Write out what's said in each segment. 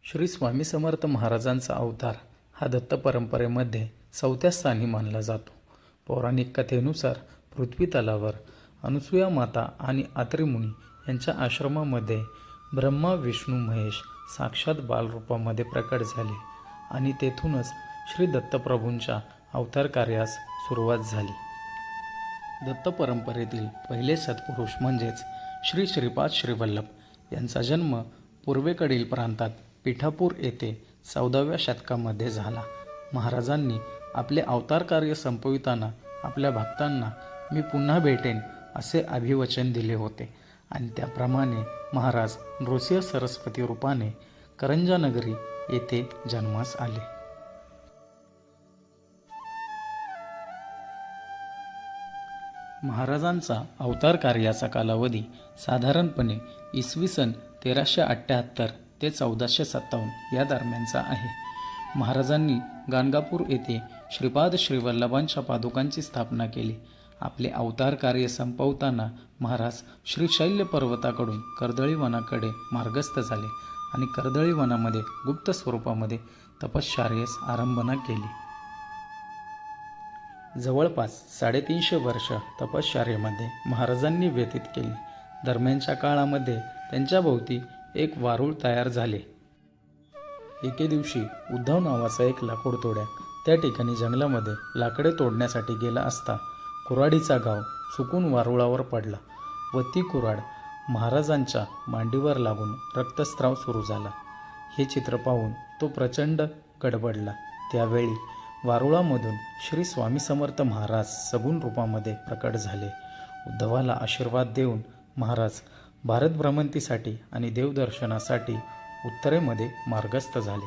श्री स्वामी समर्थ महाराजांचा अवतार हा दत्त परंपरेमध्ये 4थ्या स्थानी मानला जातो. पौराणिक कथेनुसार पृथ्वी तलावर अनुसूया माता आणि अत्रि मुनी यांच्या आश्रमामध्ये ब्रह्मा विष्णू महेश साक्षात बालरूपामध्ये प्रकट झाले आणि तेथूनच श्री दत्तप्रभूंच्या अवतार कार्यास सुरुवात झाली. दत्त परंपरेतील पहिले सत्पुरुष म्हणजेच श्री श्रीपाद श्रीवल्लभ यांचा जन्म पूर्वेकडील प्रांतात पिठापूर येथे 14व्या शतकामध्ये झाला. महाराजांनी आपले अवतार कार्य संपविताना आपल्या भक्तांना मी पुन्हा भेटेन असे अभिवचन दिले होते आणि त्याप्रमाणे महाराज नृसिंह सरस्वती रूपाने करंजा नगरी येथे जन्मास आले. महाराजांचा अवतार कार्याचा कालावधी साधारणपणे इसवी सन 1378 ते 1457 या दरम्यानचा आहे. महाराजांनी गाणगापूर येथे श्रीपाद श्रीवल्लभांच्या पादुकांची स्थापना केली. आपले अवतार कार्य संपवताना महाराज श्रीशैल्य पर्वताकडून कर्दळी वनाकडे मार्गस्थ झाले आणि कर्दळी वनामध्ये गुप्त स्वरूपामध्ये तपश्चर्येस आरंभना केली. जवळपास 350 वर्ष तपश्चर्येमध्ये महाराजांनी व्यतीत केली. दरम्यानच्या काळामध्ये त्यांच्या भोवती एक वारूळ तयार झाले. एके दिवशी उद्धव नावाचा एक लाकूडतोड्या त्या ठिकाणी जंगलामध्ये लाकडे तोडण्यासाठी गेला असता कुऱ्हाडीचा गाव चुकून वारुळावर पडला व ती कुऱ्हाड महाराजांच्या मांडीवर लागून रक्तस्राव सुरू झाला. हे चित्र पाहून तो प्रचंड गडबडला. त्यावेळी वारुळामधून श्री स्वामी समर्थ महाराज सगुण रूपामध्ये प्रकट झाले. उद्धवाला आशीर्वाद देऊन महाराज भारत भ्रमंतीसाठी आणि देवदर्शनासाठी उत्तरेमध्ये मार्गस्थ झाले.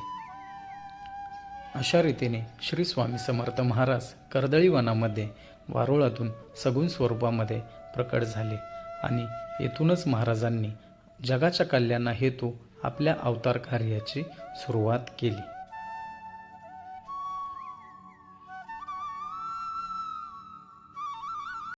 अशा रीतीने श्री स्वामी समर्थ महाराज कर्दळी वनामध्ये वारुळातून सगुण स्वरूपामध्ये प्रकट झाले आणि येथूनच महाराजांनी जगाच्या कल्याणा हेतू आपल्या अवतार कार्याची सुरुवात केली.